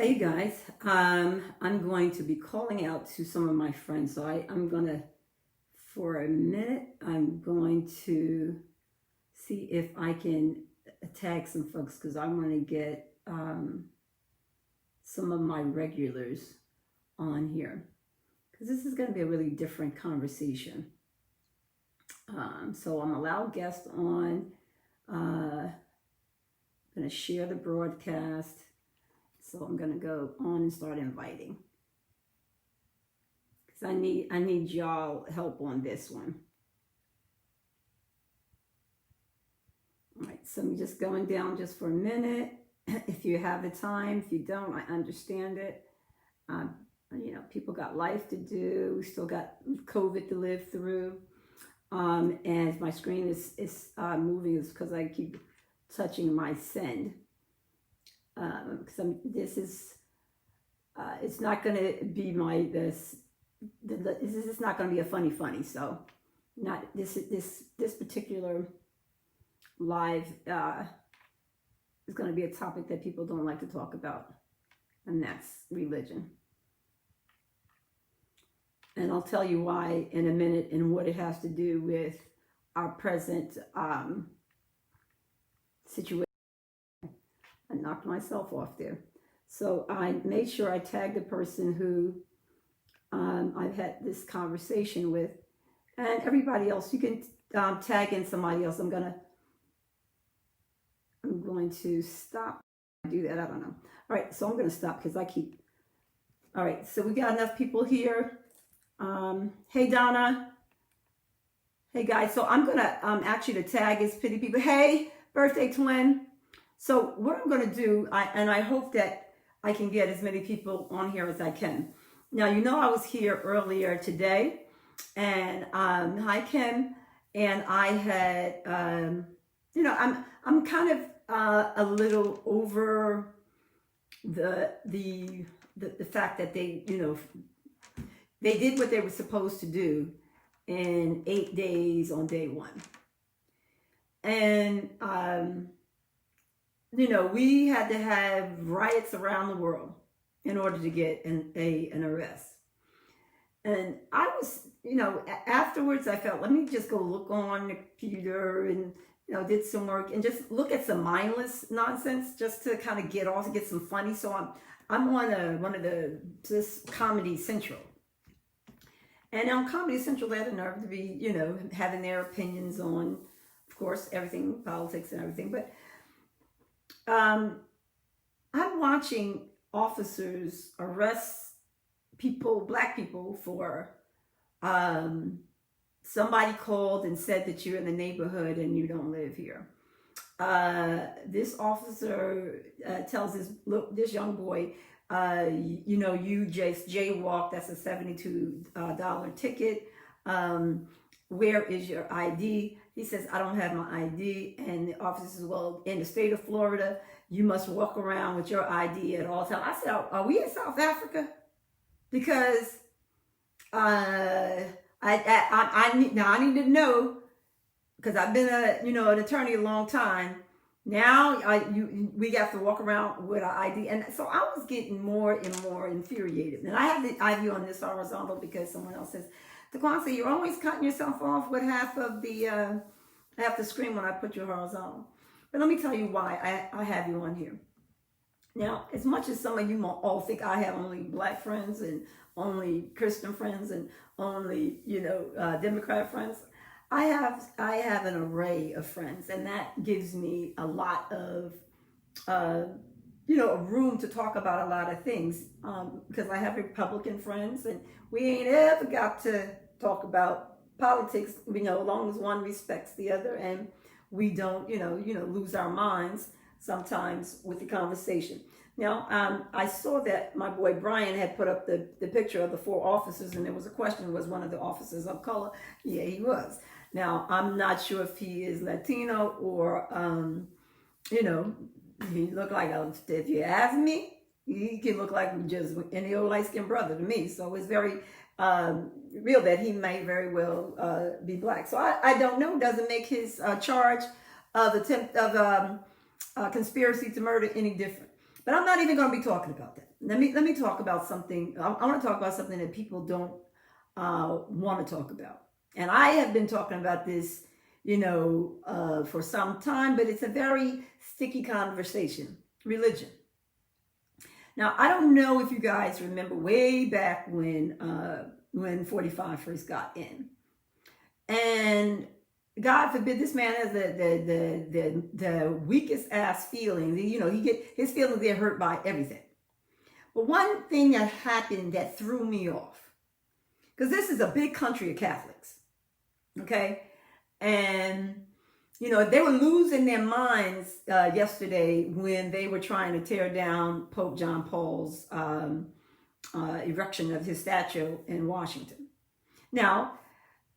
Hey guys, I'm going to be calling out to some of my friends. So I'm gonna, for a minute, I'm going to see if I can tag some folks because I want to get some of my regulars on here because this is going to be a really different conversation. So I'm allowed guests on. I'm going to share the broadcast. So I'm going to go on and start inviting because I need y'all help on this one. All right, so I'm just going down just for a minute. If you have the time, if you don't, I understand it. People got life to do. We still got COVID to live through. And my screen is moving is because I keep touching my send. Because it's not going to be this is not going to be a funny. So, not this particular live is going to be a topic that people don't like to talk about, and that's religion. And I'll tell you why in a minute and what it has to do with our present situation. I knocked myself off there. So I made sure I tagged the person who I've had this conversation with, and everybody else. You can tag in somebody else. I'm going to stop. Do that. I don't know. All right. So I'm going to stop because I keep. All right. So we got enough people here. Hey Donna. Hey guys. So I'm going to actually the tag is pity people. Hey, birthday twin. So what I'm going to do, I hope that I can get as many people on here as I can. Now, I was here earlier today, and hi Kim, and I had, I'm kind of a little over the fact that they did what they were supposed to do in 8 days on day one, and we had to have riots around the world in order to get an arrest. And I was, afterwards I felt, let me just go look on the computer and, did some work and just look at some mindless nonsense just to kind of get off and get some funny. So I'm on one of this Comedy Central. And on Comedy Central, they had the nerve to be, having their opinions on, of course, everything, politics and everything. But I'm watching officers arrest people, black people, for somebody called and said that you're in the neighborhood and you don't live here. This officer tells this young boy, you just jaywalked, that's a $72 ticket. Where is your ID? He says, I don't have my ID. And the officer says, well, in the state of Florida, you must walk around with your ID at all times. I said, are we in South Africa? Because I need to know, because I've been an attorney a long time. Now we got to walk around with our ID. And so I was getting more and more infuriated. And I have the ID on this horizontal because someone else says, DeQuancy, you're always cutting yourself off with half the screen when I put you horizontal. But let me tell you why I have you on here. Now, as much as some of you all think I have only black friends and only Christian friends and only, Democrat friends, I have an array of friends, and that gives me a lot of, room to talk about a lot of things, because I have Republican friends, and we ain't ever got to talk about politics, as long as one respects the other, and we don't, lose our minds sometimes with the conversation. Now, I saw that my boy Brian had put up the picture of the 4 officers, and there was a question, was one of the officers of color? Yeah, he was. Now, I'm not sure if he is Latino or, he looked like, if you ask me, he can look like just any old light-skinned brother to me. So it's very real that he may very well be black. So I don't know. Doesn't make his charge of attempt of conspiracy to murder any different. But I'm not even going to be talking about that. Let me talk about something. I want to talk about something that people don't want to talk about. And I have been talking about this, for some time, but it's a very sticky conversation. Religion. Now, I don't know if you guys remember way back when 45 first got in, and God forbid this man has the weakest ass feelings. His feelings get hurt by everything. But one thing that happened that threw me off, because this is a big country of Catholics, okay, and they were losing their minds yesterday when they were trying to tear down Pope John Paul's erection of his statue in Washington. Now,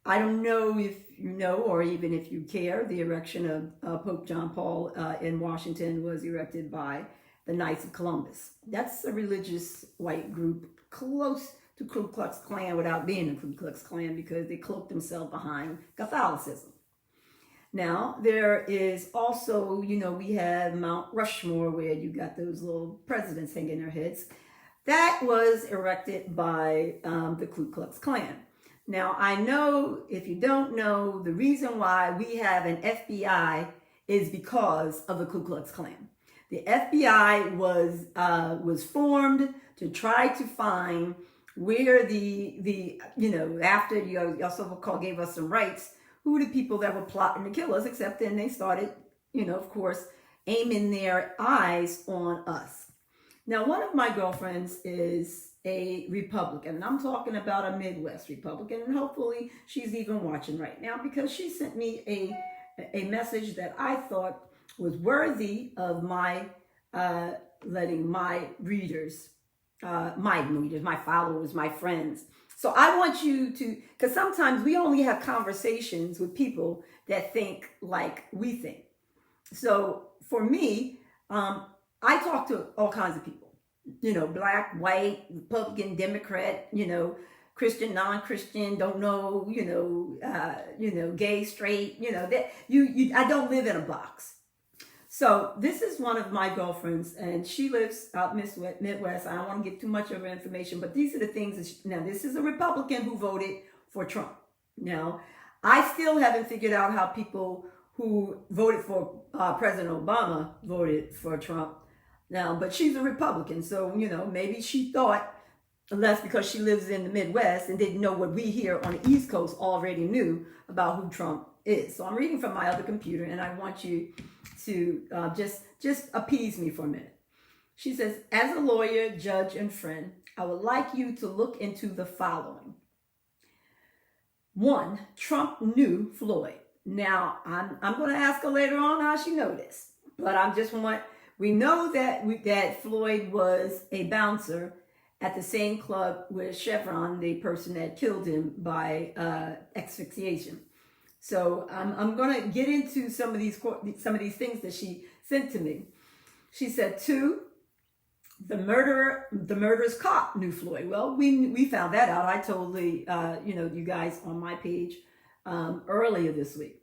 I don't know if you know, or even if you care, the erection of Pope John Paul in Washington was erected by the Knights of Columbus. That's a religious white group close to Ku Klux Klan without being a Ku Klux Klan, because they cloak themselves behind Catholicism. Now, there is also, we have Mount Rushmore, where you got those little presidents hanging their heads. That was erected by the Ku Klux Klan. Now, I know, if you don't know, the reason why we have an FBI is because of the Ku Klux Klan. The FBI was formed to try to find where after you also gave us some rights, who the people that were plotting to kill us, except then they started, of course, aiming their eyes on us. Now, one of my girlfriends is a Republican, and I'm talking about a Midwest Republican, and hopefully she's even watching right now, because she sent me a message that I thought was worthy of my letting my readers, my followers, my friends. So I want you to, because sometimes we only have conversations with people that think like we think. So for me, I talk to all kinds of people, black, white, Republican, Democrat, Christian, non-Christian, don't know, gay, straight, I don't live in a box. So this is one of my girlfriends, and she lives out Midwest. I don't want to give too much of her information, but these are the things now, this is a Republican who voted for Trump. Now, I still haven't figured out how people who voted for President Obama voted for Trump. Now, but she's a Republican, so, maybe she thought, unless because she lives in the Midwest and didn't know what we here on the East Coast already knew about who Trump is. So I'm reading from my other computer, and I want you to just appease me for a minute. She says, as a lawyer, judge, and friend, I would like you to look into the following. 1, Trump knew Floyd. Now, I'm going to ask her later on how she know this, but we know that Floyd was a bouncer at the same club with Chevron, the person that killed him by asphyxiation. So I'm going to get into some of these things that she sent to me. She said, 2, the murderer's cop knew Floyd. Well, we found that out. I told you guys on my page earlier this week.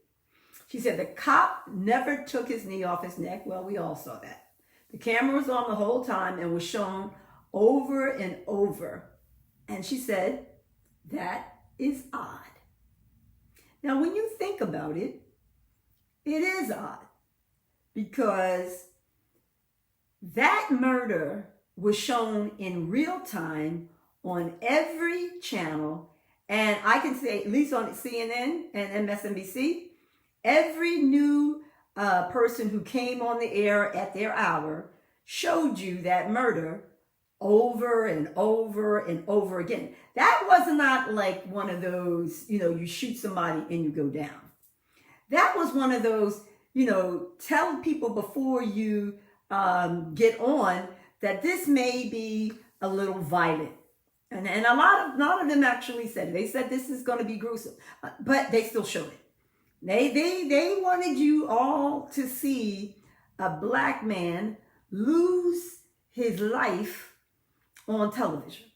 She said the cop never took his knee off his neck. Well, we all saw that. The camera was on the whole time and was shown over and over. And she said, that is odd. Now, when you think about it, it is odd, because that murder was shown in real time on every channel. And I can say, at least on CNN and MSNBC, every new person who came on the air at their hour showed you that murder over and over and over again. That was not like one of those, you shoot somebody and you go down. That was one of those, tell people before you get on that this may be a little violent. And a lot of them actually said it. They said this is going to be gruesome, but they still showed it. They wanted you all to see a black man lose his life on television.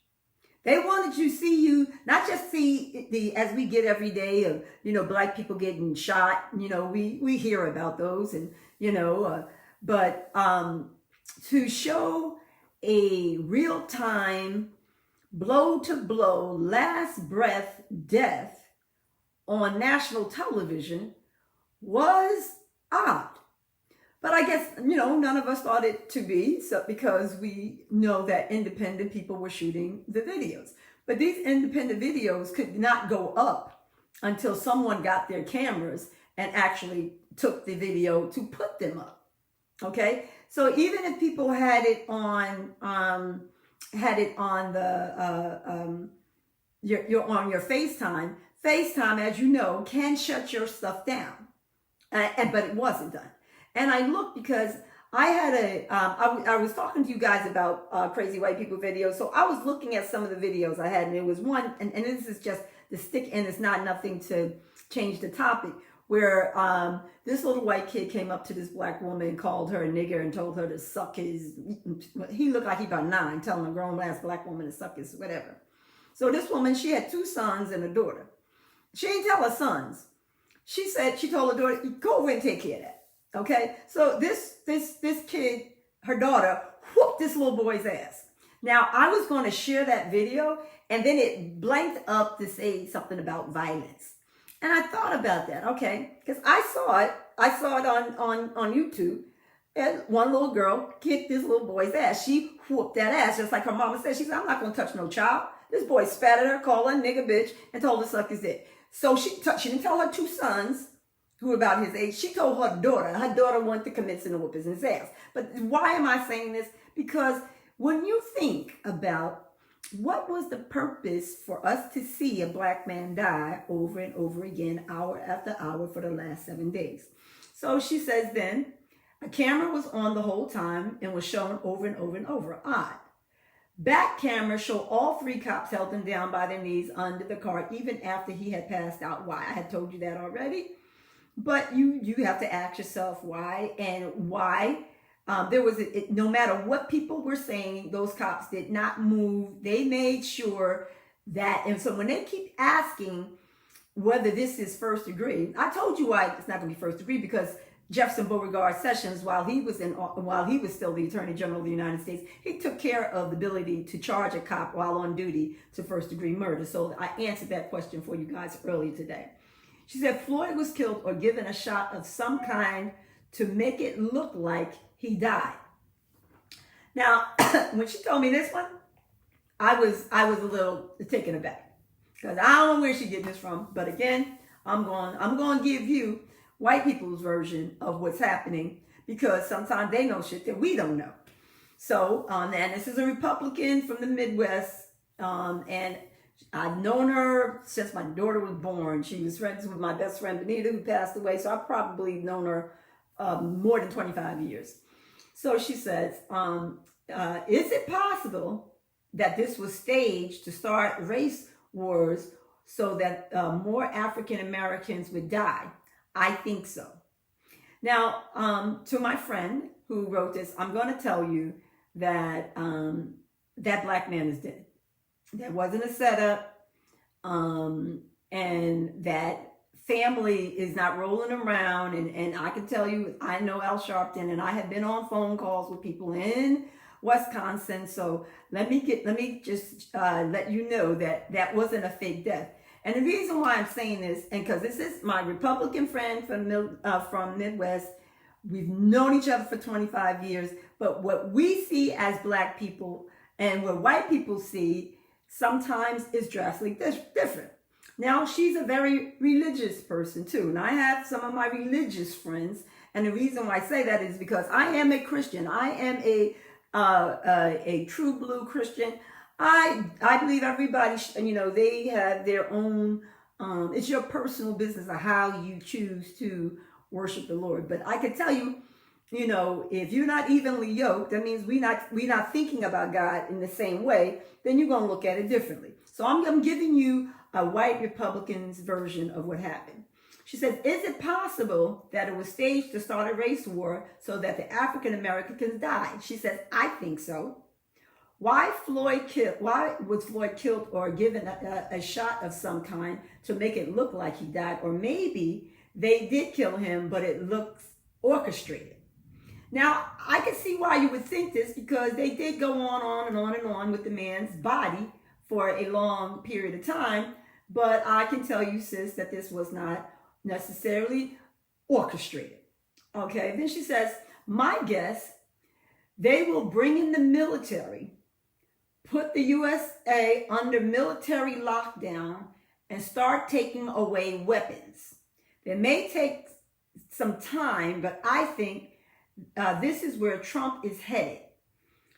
They wanted you not just see as we get every day of, black people getting shot. We hear about those, and, but to show a real-time, blow-to-blow, last breath death on national television was odd. But I guess, none of us thought it to be, so because we know that independent people were shooting the videos. But these independent videos could not go up until someone got their cameras and actually took the video to put them up. Okay? So even if people had it on your FaceTime, as you know, can shut your stuff down. But it wasn't done. And I looked because I had I was talking to you guys about crazy white people videos. So I was looking at some of the videos I had, and there was one, and this is just the stick, and it's not nothing to change the topic, where this little white kid came up to this black woman and called her a nigger and told her to suck his, he looked like he about 9, telling a grown-ass black woman to suck his whatever. So this woman, she had 2 sons and a daughter. She didn't tell her sons. She told her daughter, go over and take care of that. Okay, so this kid, her daughter, whooped this little boy's ass. Now, I was going to share that video, and then it blanked up to say something about violence. And I thought about that, okay, because I saw it on YouTube, and one little girl kicked this little boy's ass. She whooped that ass, just like her mama said. She said, I'm not going to touch no child. This boy spat at her, called her a nigger bitch, and told her to suck his dick. So she didn't tell her 2 sons, who were about his age. She told her daughter. Her daughter wanted to commit sin and whoop his ass. But why am I saying this? Because when you think about what was the purpose for us to see a black man die over and over again, hour after hour for the last 7 days. So she says then, a camera was on the whole time and was shown over and over and over. Odd. Back camera showed all 3 cops held him down by their knees under the car, even after he had passed out. Why? I had told you that already. But you have to ask yourself why, and why there was no matter what people were saying, those cops did not move. They made sure that, and so when they keep asking whether this is first degree, I told you why it's not going to be first degree, because Jefferson Beauregard Sessions, while he was still the Attorney General of the United States, he took care of the ability to charge a cop while on duty to first degree murder. So I answered that question for you guys earlier today. She said Floyd was killed or given a shot of some kind to make it look like he died. Now, when she told me this one, I was a little taken aback, because I don't know where she's getting this from. But again, I'm going to give you white people's version of what's happening, because sometimes they know shit that we don't know. So, and this is a Republican from the Midwest, and I've known her since my daughter was born. She was friends with my best friend, Benita, who passed away. So I've probably known her more than 25 years. So she says, is it possible that this was staged to start race wars so that more African Americans would die? I think so. Now, to my friend who wrote this, I'm going to tell you that that black man is dead. That wasn't a setup, and that family is not rolling around. And I can tell you, I know Al Sharpton, and I have been on phone calls with people in Wisconsin. So let me just let you know that that wasn't a fake death. And the reason why I'm saying this, and because this is my Republican friend from Midwest, we've known each other for 25 years, but what we see as black people and what white people see sometimes is drastically different. Now, she's a very religious person too, and I have some of my religious friends, and the reason why I say that is because I am a Christian. I am a true blue Christian. I believe everybody, they have their own, it's your personal business of how you choose to worship the Lord. But I can tell you, if you're not evenly yoked, that means we're not thinking about God in the same way, then you're going to look at it differently. So I'm giving you a white Republican's version of what happened. She says, is it possible that it was staged to start a race war so that the African Americans died? She says, I think so. Why was Floyd killed or given a shot of some kind to make it look like he died? Or maybe they did kill him, but it looks orchestrated. Now, I can see why you would think this, because they did go on and on and on with the man's body for a long period of time. But I can tell you, sis, that this was not necessarily orchestrated. Okay, then she says, my guess, they will bring in the military, put the USA under military lockdown, and start taking away weapons. It may take some time, but I think this is where Trump is headed.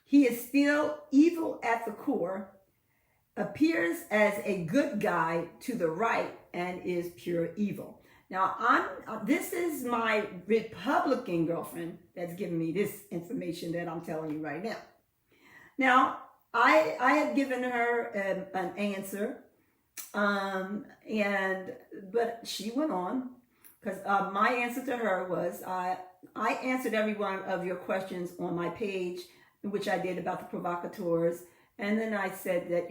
He is still evil at the core, appears as a good guy to the right, and is pure evil. Now, this is my Republican girlfriend that's giving me this information that I'm telling you right now. Now, I had given her an answer, but she went on, because my answer to her was, I answered every one of your questions on my page, which I did about the provocateurs. And then I said that,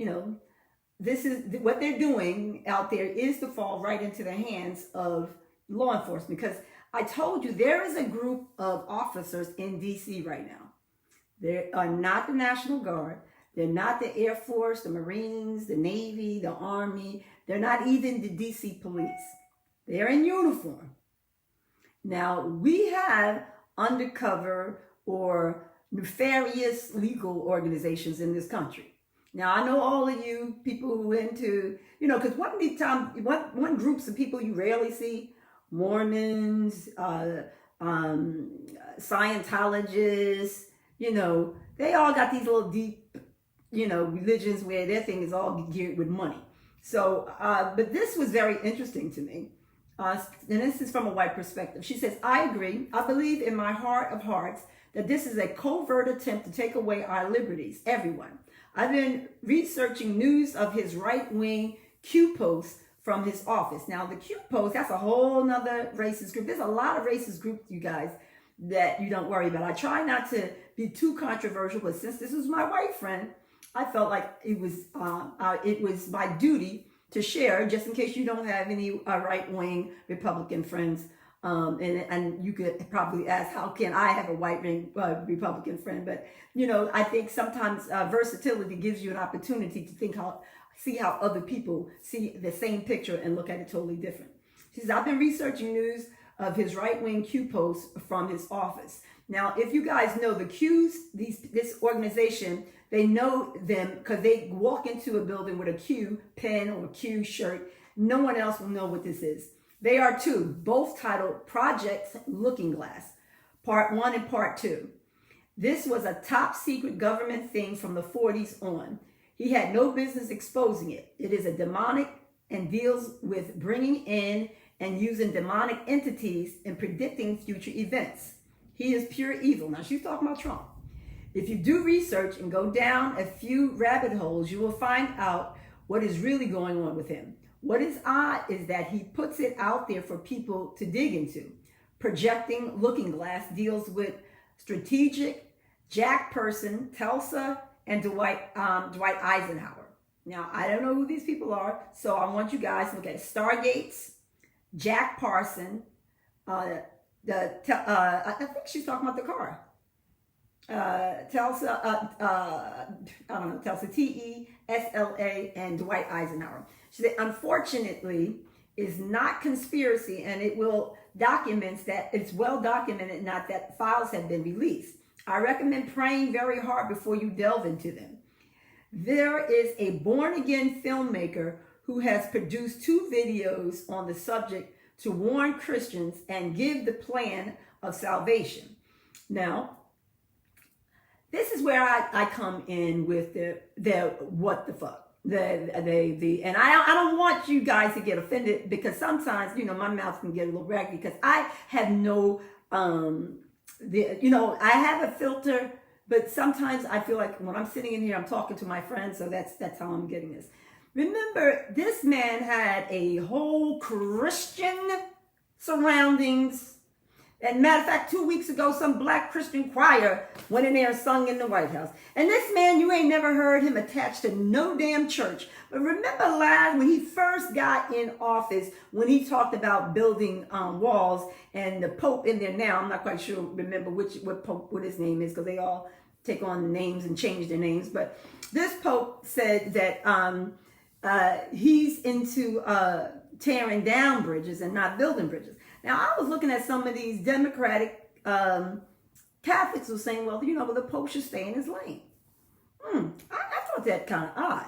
this is what they're doing out there is to fall right into the hands of law enforcement. Because I told you there is a group of officers in DC right now. They are not the National Guard. They're not the Air Force, the Marines, the Navy, the Army. They're not even the DC police. They're in uniform. Now, we have undercover or nefarious legal organizations in this country. Now, I know all of you people who into, because one groups of people you rarely see, Mormons, Scientologists, they all got these little deep, religions where their thing is all geared with money. So, but this was very interesting to me. And this is from a white perspective. She says, I agree. I believe in my heart of hearts that this is a covert attempt to take away our liberties, everyone. I've been researching news of his right-wing Q posts from his office. Now, the Q post, that's a whole nother racist group. There's a lot of racist groups, you guys, that you don't worry about. I try not to be too controversial, but since this was my white friend, I felt like it was my duty to share, just in case you don't have any right-wing Republican friends. And you could probably ask, how can I have a white-wing Republican friend? But, I think sometimes versatility gives you an opportunity to see how other people see the same picture and look at it totally different. She says, I've been researching news of his right-wing Q posts from his office. Now, if you guys know the Qs, this organization, they know them because they walk into a building with a Q pen or a Q shirt. No one else will know what this is. They are two, both titled Project Looking Glass, Part 1 and Part 2. This was a top secret government thing from the 40s on. He had no business exposing it. It is a demonic and deals with bringing in and using demonic entities and predicting future events. He is pure evil. Now, she's talking about Trump. If you do research and go down a few rabbit holes, you will find out what is really going on with him. What is odd is that he puts it out there for people to dig into. Projecting Looking Glass deals with strategic, Jack Person, Tulsa, and Dwight Eisenhower. Now, I don't know who these people are, so I want you guys to look at Stargates, Jack Parson, I think she's talking about the car. Tulsa, Tulsa, TESLA, and Dwight Eisenhower. She said, unfortunately, is not conspiracy, and it will documents that it's well documented, not that files have been released. I recommend praying very hard before you delve into them. There is a born-again filmmaker who has produced 2 videos on the subject to warn Christians and give the plan of salvation. Now, this is where I come in with the what the fuck. And I don't want you guys to get offended, because sometimes, my mouth can get a little raggedy, because I have no, I have a filter, but sometimes I feel like when I'm sitting in here, I'm talking to my friends, so that's how I'm getting this. Remember, this man had a whole Christian surroundings. And matter of fact, 2 weeks ago, some black Christian choir went in there and sung in the White House. And this man, you ain't never heard him attached to no damn church. But remember last, when he first got in office, when he talked about building walls, and the Pope in there now, I'm not quite sure, remember what Pope, what his name is, because they all take on names and change their names. But this Pope said that he's into tearing down bridges and not building bridges. Now, I was looking at some of these Democratic Catholics who were saying, well, the Pope should stay in his lane. I thought that kind of odd,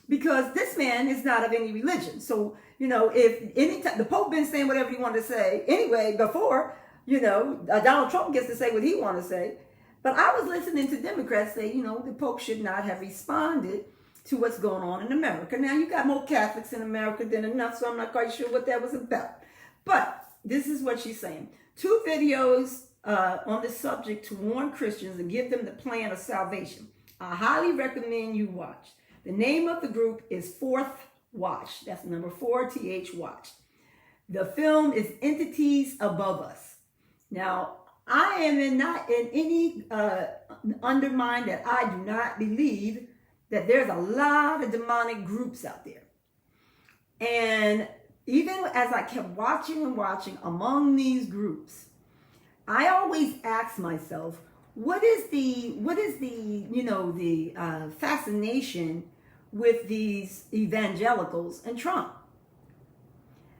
because this man is not of any religion. So, if any time the Pope been saying whatever he wanted to say anyway before, Donald Trump gets to say what he wants to say. But I was listening to Democrats say, the Pope should not have responded to what's going on in America. Now, you got more Catholics in America than enough, so I'm not quite sure what that was about. But this is what she's saying. 2 videos on the subject to warn Christians and give them the plan of salvation. I highly recommend you watch. The name of the group is Fourth Watch. That's number 4, TH Watch. The film is Entities Above Us. Now, I am not in any undermine that I do not believe that there's a lot of demonic groups out there. And even as I kept watching and watching among these groups, I always ask myself, what is the fascination with these evangelicals and Trump?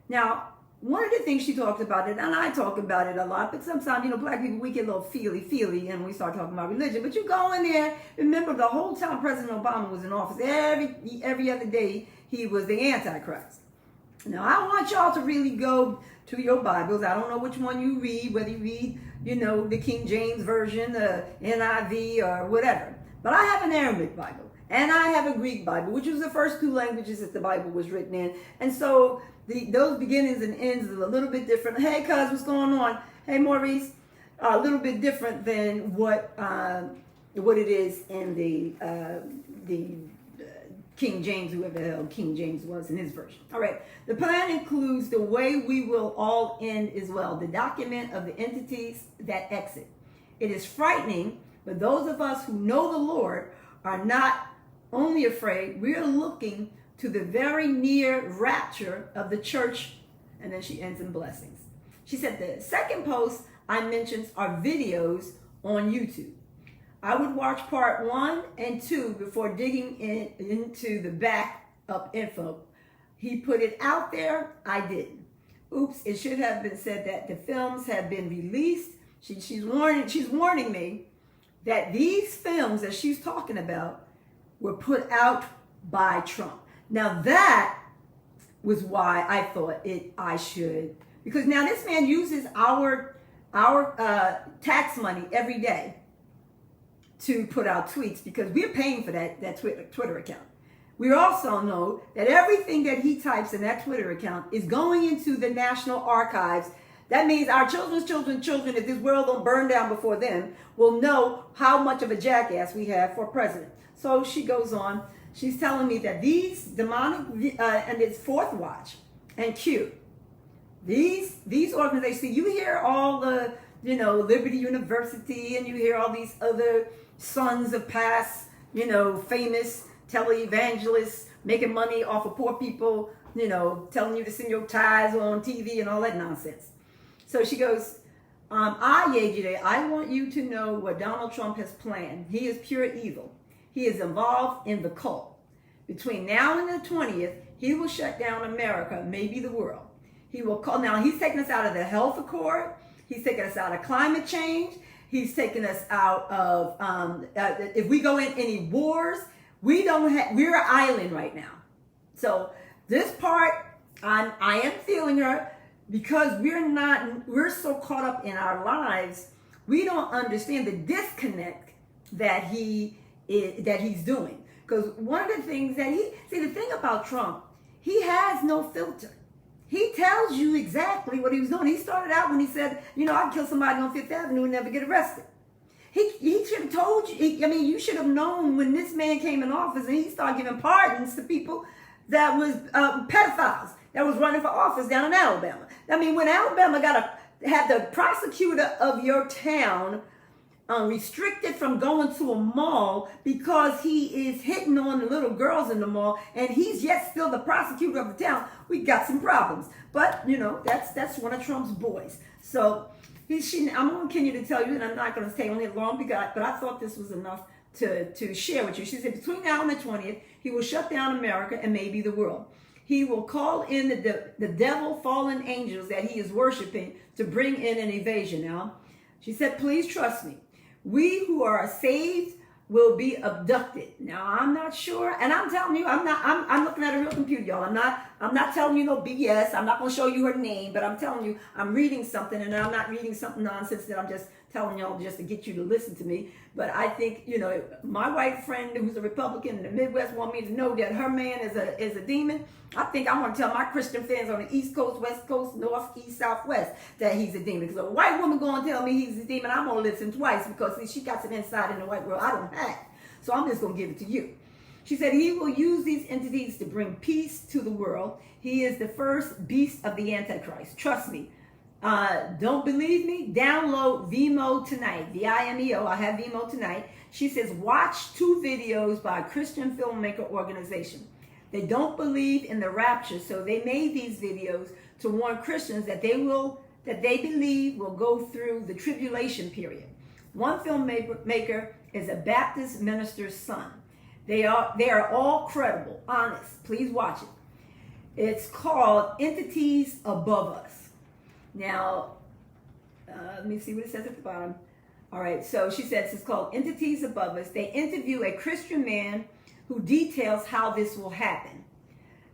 Now, one of the things she talked about it, and I talk about it a lot, but sometimes, black people, we get a little feely, and we start talking about religion. But you go in there, remember the whole time President Obama was in office, every other day, he was the Antichrist. Now, I want y'all to really go to your Bibles. I don't know which one you read, whether you read, the King James Version, the NIV, or whatever. But I have an Arabic Bible, and I have a Greek Bible, which was the first 2 languages that the Bible was written in. And so those beginnings and ends are a little bit different. Hey, cuz, what's going on? Hey, Maurice. A little bit different than what it is in the King James, whoever the hell King James was in his version. All right. The plan includes the way we will all end as well. The document of the entities that exit. It is frightening, but those of us who know the Lord are not only afraid, we are looking to the very near rapture of the church. And then she ends in blessings. She said the second post I mentioned are videos on YouTube. I would watch part 1 and 2 before digging into the backup info. He put it out there. I didn't. Oops, it should have been said that the films have been released. She's warning me that these films that she's talking about were put out by Trump. Now that was why I thought I should, because now this man uses our tax money every day to put out tweets, because we're paying for that Twitter account. We also know that everything that he types in that Twitter account is going into the National Archives. That means our children's children, if this world don't burn down before them, will know how much of a jackass we have for president. So she goes on. She's telling me that these demonic, and it's Fourth Watch and Q, these organizations, see, you hear all the, Liberty University, and you hear all these other sons of past, famous televangelists making money off of poor people, telling you to send your tithes on TV and all that nonsense. So she goes, I want you to know what Donald Trump has planned. He is pure evil. He is involved in the cult. Between now and the 20th, he will shut down America, maybe the world. He will call, now he's taking us out of the health accord. He's taking us out of climate change. He's taking us out of, if we go in any wars, we're an island right now. So this part, I am feeling her, because we're so caught up in our lives, we don't understand the disconnect that he's doing. Because one of the things that the thing about Trump, he has no filter. He tells you exactly what he was doing. He started out when he said, I'd kill somebody on Fifth Avenue and never get arrested. He should have told you. You should have known when this man came in office and he started giving pardons to people that was pedophiles that was running for office down in Alabama. When Alabama got have the prosecutor of your town restricted from going to a mall because he is hitting on the little girls in the mall, and he's yet still the prosecutor of the town, we got some problems. But that's one of Trump's boys. So I'm going to continue to tell you, and I'm not going to stay on it long, but I thought this was enough to share with you. She said between now and the 20th, he will shut down America and maybe the world. He will call in the devil fallen angels that he is worshiping to bring in an invasion. Now, she said, please trust me. We who are saved will be abducted. Now, I'm not sure, and I'm telling you, I'm looking at a real computer, y'all. I'm not telling you no BS. I'm not going to show you her name, but I'm telling you, I'm reading something, and I'm not reading something nonsense that I'm just telling y'all just to get you to listen to me. But I think, my white friend who's a Republican in the Midwest want me to know that her man is a demon. I think I want to tell my Christian fans on the East Coast, West Coast, North, East, Southwest that he's a demon. Because a white woman going to tell me he's a demon, I'm going to listen twice because see, she got some insight in the white world I don't have. So I'm just going to give it to you. She said he will use these entities to bring peace to the world. He is the first beast of the Antichrist. Trust me. Don't believe me? Download Vimeo tonight. Vimeo. I have Vimeo tonight. She says, watch 2 videos by a Christian filmmaker organization. They don't believe in the rapture, so they made these videos to warn Christians that they believe will go through the tribulation period. One filmmaker is a Baptist minister's son. They are all credible, honest. Please watch it. It's called Entities Above Us. Now, let me see what it says at the bottom. All right, so she says it's called Entities Above Us. They interview a Christian man who details how this will happen.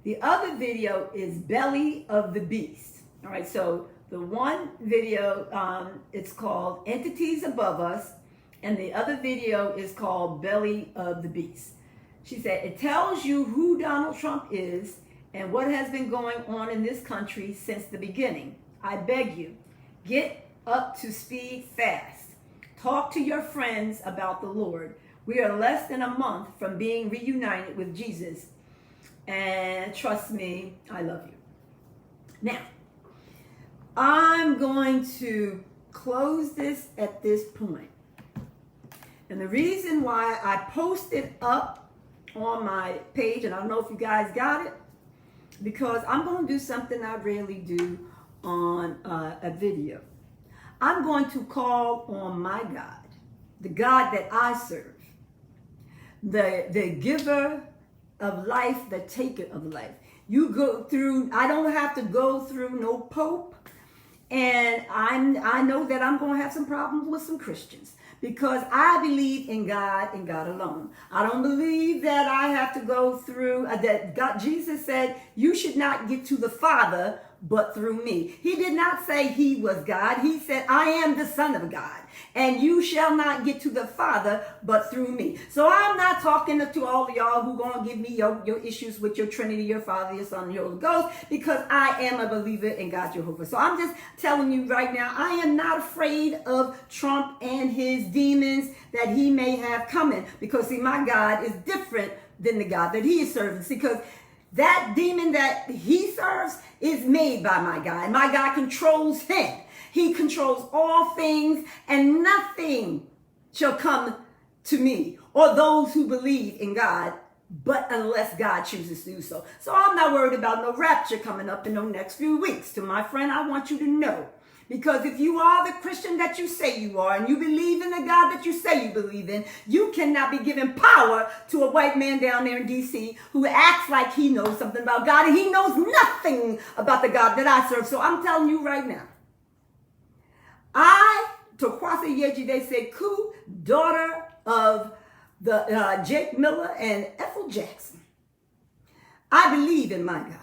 The other video is Belly of the Beast. All right, so the one video, it's called Entities Above Us, and the other video is called Belly of the Beast. She said, it tells you who Donald Trump is and what has been going on in this country since the beginning. I beg you, get up to speed fast. Talk to your friends about the Lord. We are less than a month from being reunited with Jesus. And trust me, I love you. Now, I'm going to close this at this point. And the reason why I posted up on my page, and I don't know if you guys got it, because I'm going to do something I rarely do on a video. I'm going to call on my God, the God that I serve, the giver of life, the taker of life. You go through, I don't have to go through no pope, and I know that I'm going to have some problems with some Christians because I believe in God and God alone. I don't believe that I have to go through, that God, Jesus said, you should not get to the Father but through me. He did not say he was God. He said, I am the Son of God, and you shall not get to the Father but through me. So I'm not talking to all of y'all who going to give me your issues with your Trinity, your Father, your Son, and your Holy Ghost, because I am a believer in God Jehovah. So I'm just telling you right now, I am not afraid of Trump and his demons that he may have coming, because see, my God is different than the God that he is serving. See, because that demon that he serves is made by my God. And my God controls him. He controls all things, and nothing shall come to me or those who believe in God, but unless God chooses to do so. So I'm not worried about no rapture coming up in the next few weeks. To my friend, I want you to know, because if you are the Christian that you say you are, and you believe in the God that you say you believe in, you cannot be giving power to a white man down there in D.C. who acts like he knows something about God, and he knows nothing about the God that I serve. So I'm telling you right now, Tokwasa Yeji, they say, Ku, daughter of the Jake Miller and Ethel Jackson, I believe in my God.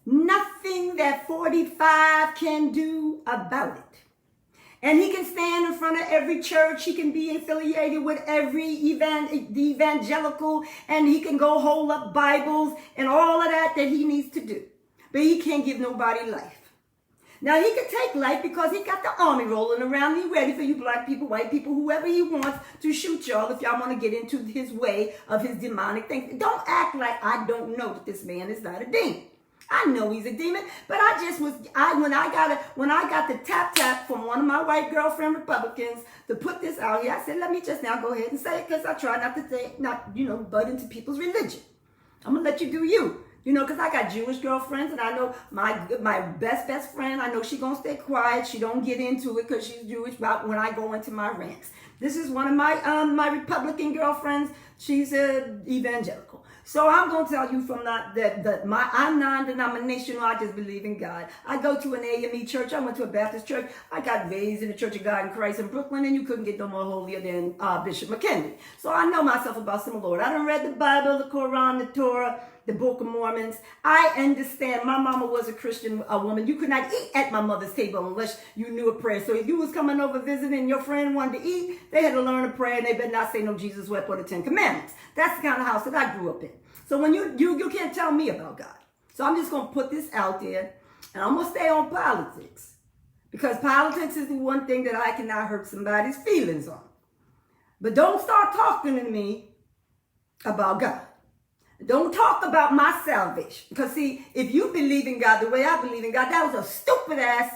Nothing that 45 can do about it. And he can stand in front of every church. He can be affiliated with every evangelical, and he can go hold up Bibles and all of that he needs to do. But he can't give nobody life. Now, he can take life because he got the army rolling around. He's ready for you black people, white people, whoever he wants to shoot y'all if y'all want to get into his way of his demonic things. Don't act like I don't know that this man is not a demon. I know he's a demon, but when I got the tap from one of my white girlfriend Republicans to put this out here, I said, let me just now go ahead and say it, because I try not to say, butt into people's religion. I'm gonna let you do you. Because I got Jewish girlfriends, and I know my best friend, I know she gonna stay quiet. She don't get into it because she's Jewish about when I go into my rants. This is one of my Republican girlfriends. She's evangelical. So I'm going to tell you from I'm non-denominational. I just believe in God. I go to an AME church. I went to a Baptist church. I got raised in the Church of God in Christ in Brooklyn, and you couldn't get no more holier than Bishop McKinley. So I know myself about some Lord. I done read the Bible, the Quran, the Torah, the Book of Mormons. I understand. My mama was a Christian woman. You could not eat at my mother's table unless you knew a prayer. So if you was coming over visiting and your friend wanted to eat, they had to learn a prayer, and they better not say no Jesus wept or the 10 Commandments. That's the kind of house that I grew up in. So when you can't tell me about God. So I'm just going to put this out there, and I'm going to stay on politics, because politics is the one thing that I cannot hurt somebody's feelings on. But don't start talking to me about God. Don't talk about my salvation. Because see, if you believe in God the way I believe in God, that was a stupid ass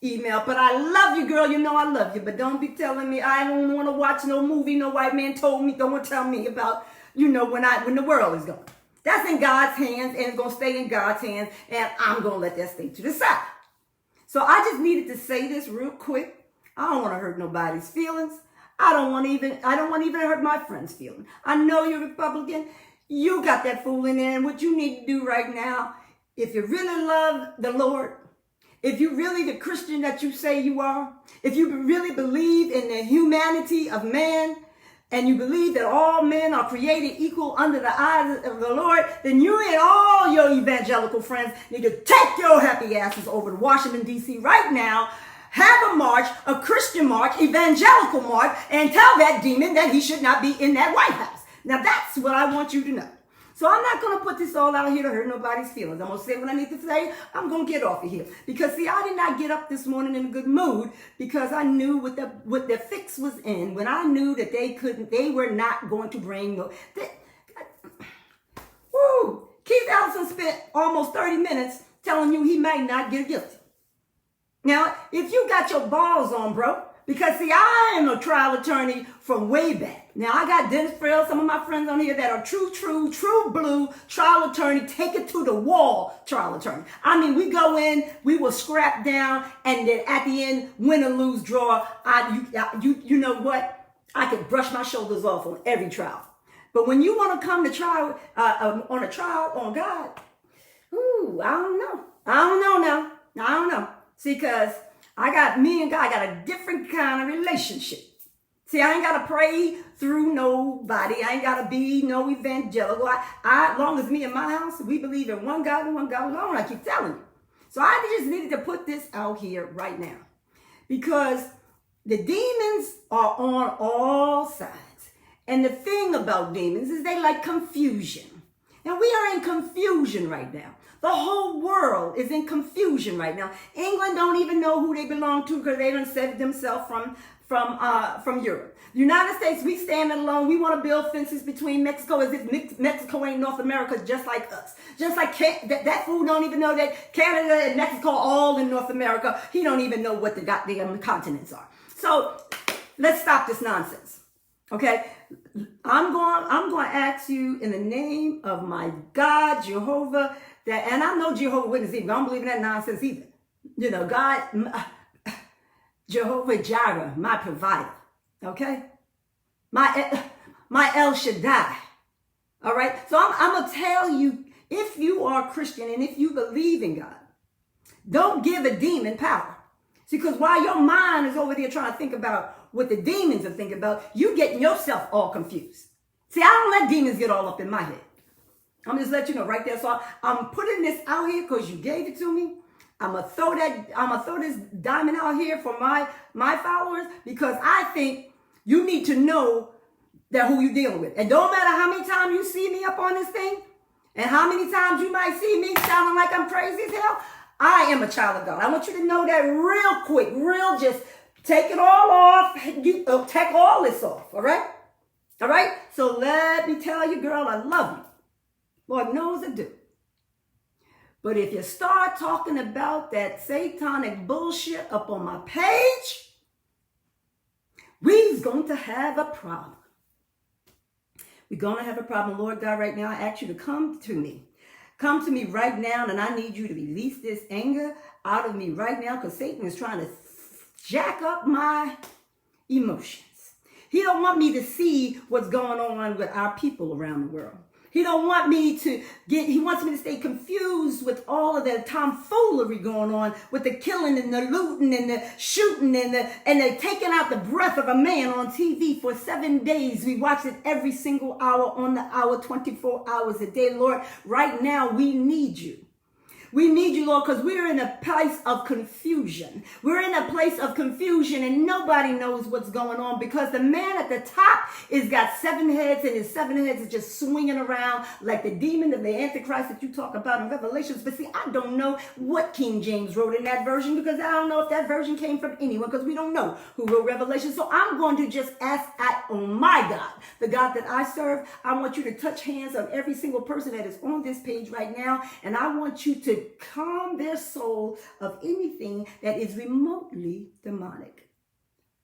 email. But I love you, girl. You know I love you. But don't be telling me I don't want to watch no movie. No white man told me. Don't tell me about, when the world is going. That's in God's hands, and it's going to stay in God's hands. And I'm going to let that stay to the side. So I just needed to say this real quick. I don't want to hurt nobody's feelings. I don't want to even hurt my friends' feelings. I know you're Republican. You got that fool in there, and what you need to do right now, if you really love the Lord, if you really the Christian that you say you are, if you really believe in the humanity of man, and you believe that all men are created equal under the eyes of the Lord, then you and all your evangelical friends need to take your happy asses over to Washington, D.C. right now, have a march, a Christian march, evangelical march, and tell that demon that he should not be in that White House. Now, that's what I want you to know. So I'm not going to put this all out here to hurt nobody's feelings. I'm going to say what I need to say. I'm going to get off of here. Because, see, I did not get up this morning in a good mood, because I knew what the fix was in, when I knew that they were not going to bring Keith Ellison spent almost 30 minutes telling you he might not get guilty. Now, if you got your balls on, bro, because, see, I am a trial attorney from way back. Now, I got Dennis Farrell, some of my friends on here that are true blue trial attorney, take it to the wall trial attorney. I mean, we go in, we will scrap down, and then at the end, win or lose, draw. You know what? I could brush my shoulders off on every trial. But when you want to come to trial, on a trial on God, I don't know. I don't know. See, because me and God got a different kind of relationship. See, I ain't got to pray through nobody. I ain't got to be no evangelical. As long as me and my house, we believe in one God and one God alone, I keep telling you. So I just needed to put this out here right now, because the demons are on all sides. And the thing about demons is they like confusion. And we are in confusion right now. The whole world is in confusion right now. England don't even know who they belong to, because they done saved themselves from Europe. The United States, we stand alone. We want to build fences between Mexico, as if Mexico ain't North America, just like us. Just like that fool don't even know that Canada and Mexico are all in North America. He don't even know what the goddamn continents are. So let's stop this nonsense. Okay? I'm going to ask you in the name of my God, Jehovah, and I know Jehovah Witness either. I don't believe in that nonsense either. God, Jehovah Jireh, my provider. Okay? My El Shaddai. All right? So I'm going to tell you, if you are a Christian and if you believe in God, don't give a demon power. See, because while your mind is over there trying to think about what the demons are thinking about, you getting yourself all confused. See, I don't let demons get all up in my head. I'm just letting you know right there. So I'm putting this out here because you gave it to me. I'm gonna throw this diamond out here for my followers, because I think you need to know that who you're dealing with. And don't matter how many times you see me up on this thing, and how many times you might see me sounding like I'm crazy as hell, I am a child of God. I want you to know that real quick, just take it all off. Take all this off, all right? All right? So let me tell you, girl, I love you. Lord knows I do. But if you start talking about that satanic bullshit up on my page, we's going to have a problem. We're going to have a problem. Lord God, right now, I ask you to come to me. Come to me right now, and I need you to release this anger out of me right now, because Satan is trying to jack up my emotions. He don't want me to see what's going on with our people around the world. He don't want me to he wants me to stay confused with all of the tomfoolery going on, with the killing and the looting and the shooting and the taking out the breath of a man on TV for 7 days. We watch it every single hour on the hour, 24 hours a day. Lord, right now we need you. We need you, Lord, because we're in a place of confusion. We're in a place of confusion, and nobody knows what's going on, because the man at the top is got 7 heads, and his 7 heads is just swinging around like the demon of the Antichrist that you talk about in Revelations. But see, I don't know what King James wrote in that version, because I don't know if that version came from anyone, because we don't know who wrote Revelation. So I'm going to just ask my God, the God that I serve. I want you to touch hands on every single person that is on this page right now, and I want you to calm their soul of anything that is remotely demonic.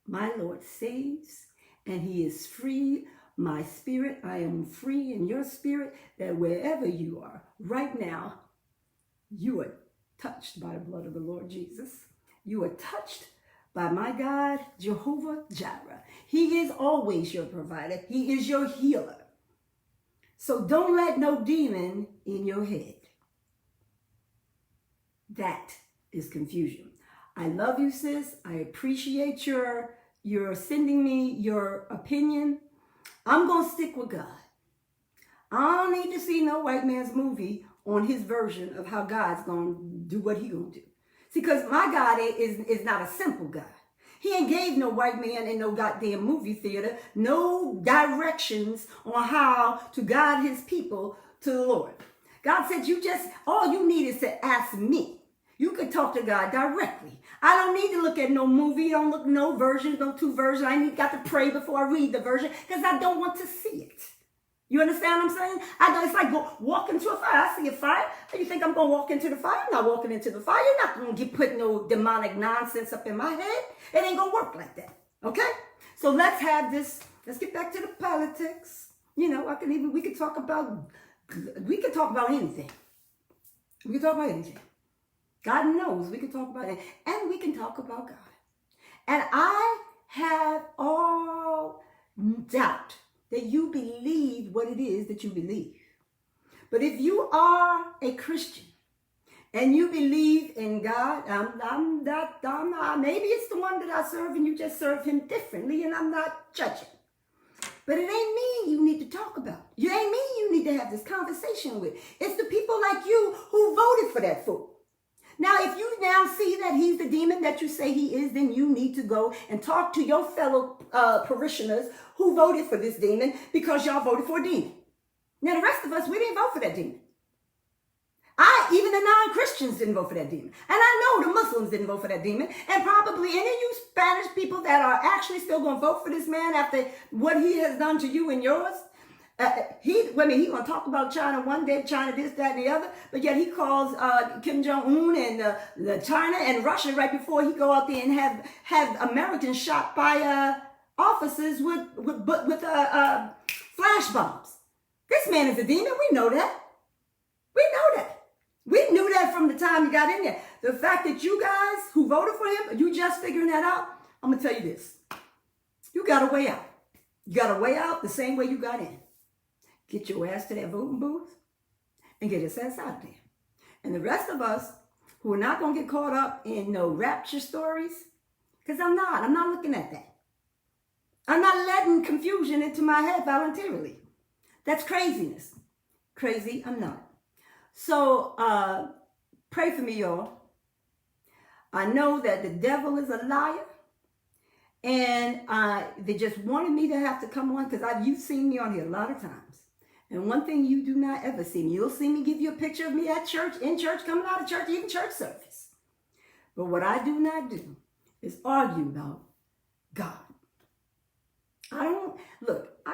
My Lord saves, and he is free. My spirit, I am free in your spirit, that wherever you are right now, you are touched by the blood of the Lord Jesus. You are touched by my God, Jehovah Jireh. He is always your provider. He is your healer. So don't let no demon in your head. That is confusion. I love you, sis. I appreciate your sending me your opinion. I'm going to stick with God. I don't need to see no white man's movie on his version of how God's going to do what he going to do. See, because my God is not a simple God. He ain't gave no white man in no goddamn movie theater no directions on how to guide his people to the Lord. God said, all you need is to ask me. You could talk to God directly. I don't need to look at no movie. Don't look no version, no 2 versions. I ain't got to pray before I read the version, because I don't want to see it. You understand what I'm saying? It's like walking into a fire. I see a fire. You think I'm going to walk into the fire? I'm not walking into the fire. You're not going to put no demonic nonsense up in my head. It ain't going to work like that. Okay? So let's have this. Let's get back to the politics. You know, we could talk about anything. We can talk about anything. God knows we can talk about it, and we can talk about God. And I have all doubt that you believe what it is that you believe. But if you are a Christian and you believe in God, I'm not, maybe it's the one that I serve and you just serve him differently, and I'm not judging. But it ain't me you need to talk about. It ain't me you need to have this conversation with. It's the people like you who voted for that fool. Now, if you now see that he's the demon that you say he is, then you need to go and talk to your fellow parishioners who voted for this demon, because y'all voted for a demon. Now, the rest of us, we didn't vote for that demon. Even the non-Christians didn't vote for that demon. And I know the Muslims didn't vote for that demon. And probably any of you Spanish people that are actually still going to vote for this man after what he has done to you and yours. He's going to talk about China one day, China this, that, and the other, but yet he calls Kim Jong-un and the China and Russia right before he go out there and have Americans shot by officers with flash bombs. This man is a demon. We know that. We knew that from the time he got in there. The fact that you guys who voted for him, you just figuring that out, I'm going to tell you this. You got a way out. You got a way out the same way you got in. Get your ass to that voting booth and get your ass out there. And the rest of us who are not going to get caught up in no rapture stories, because I'm not looking at that. I'm not letting confusion into my head voluntarily. That's craziness. Crazy, I'm not. So pray for me, y'all. I know that the devil is a liar. And they just wanted me to have to come on, because you've seen me on here a lot of times. And one thing you do not ever see me, you'll see me give you a picture of me at church, in church, coming out of church, even church service. But what I do not do is argue about God. I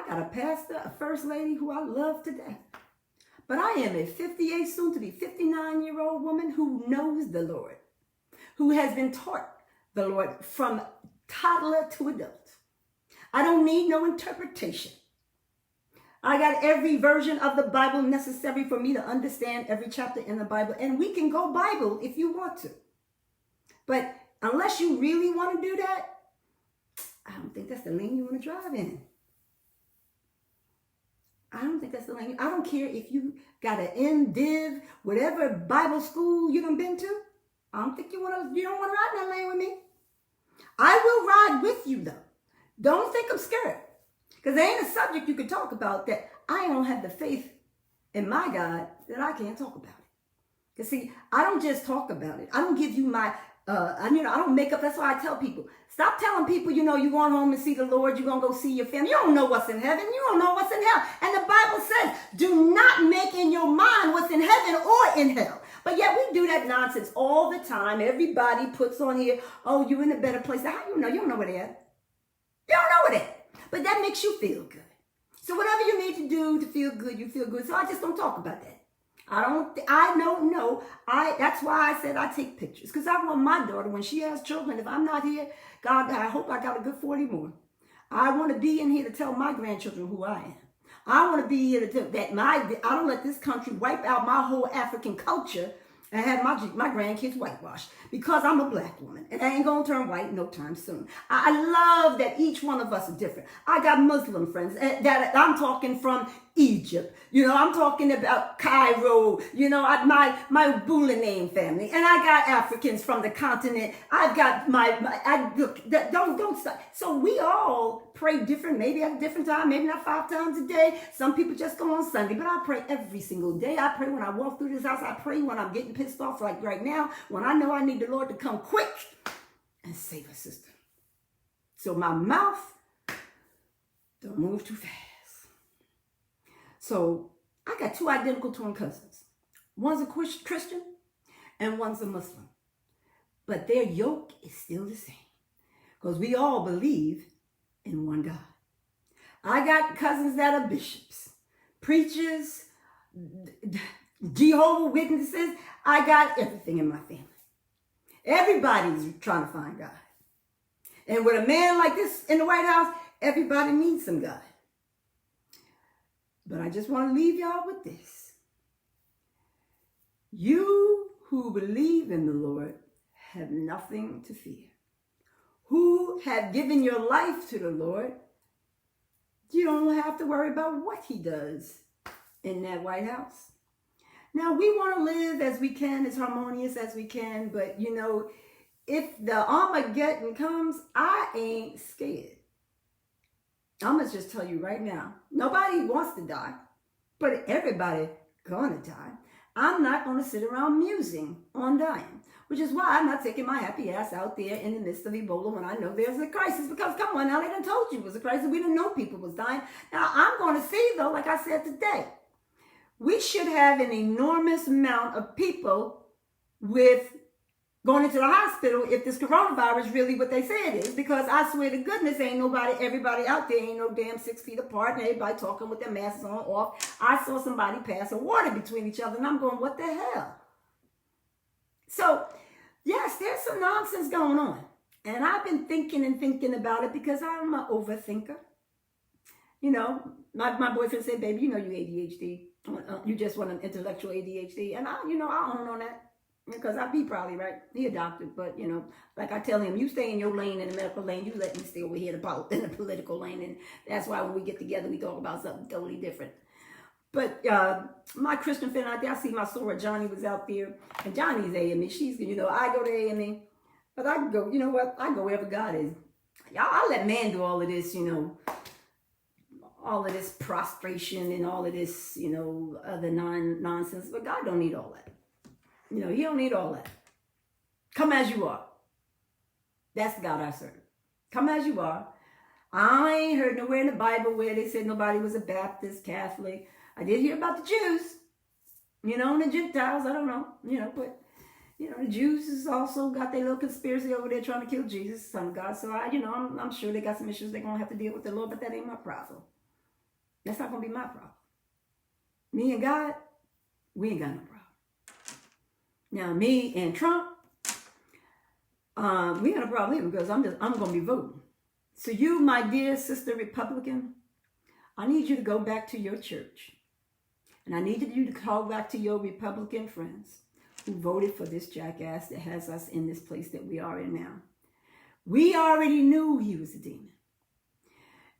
got a pastor, a first lady who I love to death. But I am a 58, soon to be 59-year-old woman who knows the Lord, who has been taught the Lord from toddler to adult. I don't need no interpretation. I got every version of the Bible necessary for me to understand every chapter in the Bible. And we can go Bible if you want to. But unless you really want to do that, I don't think that's the lane you want to drive in. I don't think that's the lane. I don't care if you got an MDiv, whatever Bible school you done been to. I don't think you don't want to ride in that lane with me. I will ride with you though. Don't think I'm scared. Because there ain't a subject you could talk about that I don't have the faith in my God that I can't talk about it. Because see, I don't just talk about it. I don't give you my, I don't make up. That's why I tell people, stop telling people, you're going home and see the Lord. You're going to go see your family. You don't know what's in heaven. You don't know what's in hell. And the Bible says, do not make in your mind what's in heaven or in hell. But yet we do that nonsense all the time. Everybody puts on here, oh, you're in a better place. How you know? You don't know where they're at. You don't know where they're at. But that makes you feel good. So whatever you need to do to feel good, you feel good. So I just don't talk about that. I don't know. That's why I said I take pictures. Because I want my daughter, when she has children, if I'm not here, God, I hope I got a good 40 more. I want to be in here to tell my grandchildren who I am. I want to be here to tell that I don't let this country wipe out my whole African culture and have my grandkids whitewashed because I'm a black woman and I ain't gonna turn white no time soon. I love that each one of us are different. I got Muslim friends that I'm talking from Egypt. I'm talking about Cairo. My Bula family, and I got Africans from the continent. I've got don't stop. So we all pray different, maybe at a different time, maybe not 5 times a day. Some people just go on Sunday, but I pray every single day. I pray when I walk through this house. I pray when I'm getting pissed off, like right now, when I know I need the Lord to come quick and save a sister. So my mouth don't move too fast. So I got 2 identical twin cousins. One's a Christian and one's a Muslim. But their yoke is still the same because we all believe in one God. I got cousins that are bishops, preachers, Jehovah's Witnesses. I got everything in my family. Everybody's trying to find God. And with a man like this in the White House, everybody needs some God. But I just want to leave y'all with this. You who believe in the Lord have nothing to fear. Who have given your life to the Lord, you don't have to worry about what he does in that White House. Now, we want to live as we can, as harmonious as we can, but if the Armageddon comes, I ain't scared. I'm going to just tell you right now, nobody wants to die, but everybody gonna die. I'm not going to sit around musing on dying, which is why I'm not taking my happy ass out there in the midst of Ebola when I know there's a crisis, because come on now, they done told you it was a crisis. We didn't know people was dying. Now, I'm going to see, though, like I said today, we should have an enormous amount of people with going into the hospital if this coronavirus really what they say it is, because I swear to goodness, everybody out there ain't no damn 6 feet apart and everybody talking with their masks on off. I saw somebody pass a water between each other and I'm going, what the hell? So, yes, there's some nonsense going on. And I've been thinking about it because I'm an overthinker. My boyfriend said, baby, you ADHD. You just want an intellectual ADHD. And I own on that. Because I'd be probably right. He adopted, but like I tell him, you stay in your lane, in the medical lane, you let me stay over here in the political lane. And that's why when we get together, we talk about something totally different. But my Christian friend out there, I see my soror Johnny was out there, and Johnny's AME. She's, I go to AME, but I can go, I go wherever God is. I let man do all of this, all of this prostration and all of this, other nonsense. But God don't need all that. He don't need all that. Come as you are. That's the God I serve. Come as you are. I ain't heard nowhere in the Bible where they said nobody was a Baptist, Catholic. I did hear about the Jews, and the Gentiles. I don't know, but, the Jews has also got their little conspiracy over there trying to kill Jesus, Son of God. So, I'm sure they got some issues they're going to have to deal with the Lord, but that ain't my problem. That's not going to be my problem. Me and God, we ain't got no problem. Now, me and Trump, we got a problem here because I'm going to be voting. So you, my dear sister Republican, I need you to go back to your church. And I need you to call back to your Republican friends who voted for this jackass that has us in this place that we are in now. We already knew he was a demon.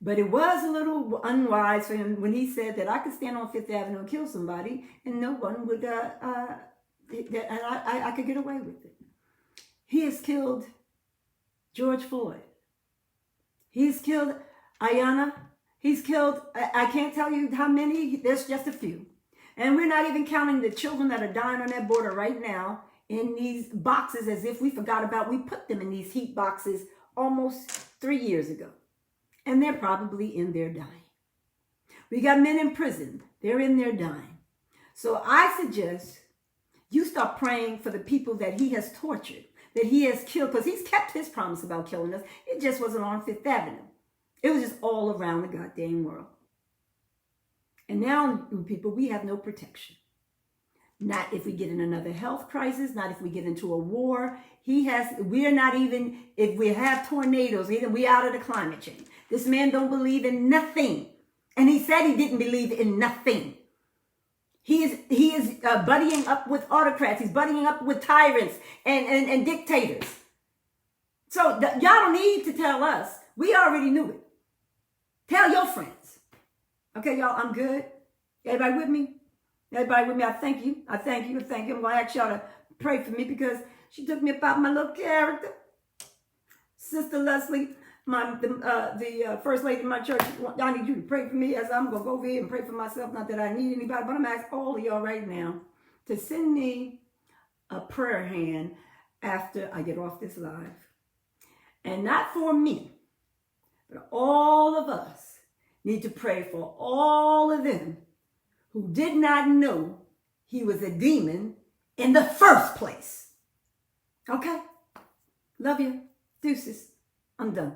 But it was a little unwise for him when he said that I could stand on Fifth Avenue and kill somebody and no one would, I could get away with it. He has killed George Floyd. He's killed Ayanna. He's killed, I can't tell you how many, there's just a few. And we're not even counting the children that are dying on that border right now in these boxes as if we forgot about. We put them in these heat boxes almost 3 years ago. And they're probably in there dying. We got men in prison. They're in there dying. So I suggest you start praying for the people that he has tortured, that he has killed, because he's kept his promise about killing us. It just wasn't on Fifth Avenue. It was just all around the goddamn world. And now, people, we have no protection. Not if we get in another health crisis, not if we get into a war. We're not even, if we have tornadoes, we out of the climate change. This man don't believe in nothing. And he said he didn't believe in nothing. He is buddying up with autocrats. He's buddying up with tyrants and dictators. So y'all don't need to tell us. We already knew it. Tell your friends. Okay, y'all, I'm good. Everybody with me? Everybody with me? I thank you. I thank you. I thank you. I'm going to ask y'all to pray for me because she took me about my little character. Sister Leslie, the first lady in my church, I need you to pray for me as I'm going to go over here and pray for myself. Not that I need anybody, but I'm going to ask all of y'all right now to send me a prayer hand after I get off this live. And not for me, but all of us need to pray for all of them who did not know he was a demon in the first place. Okay? Love you. Deuces. I'm done.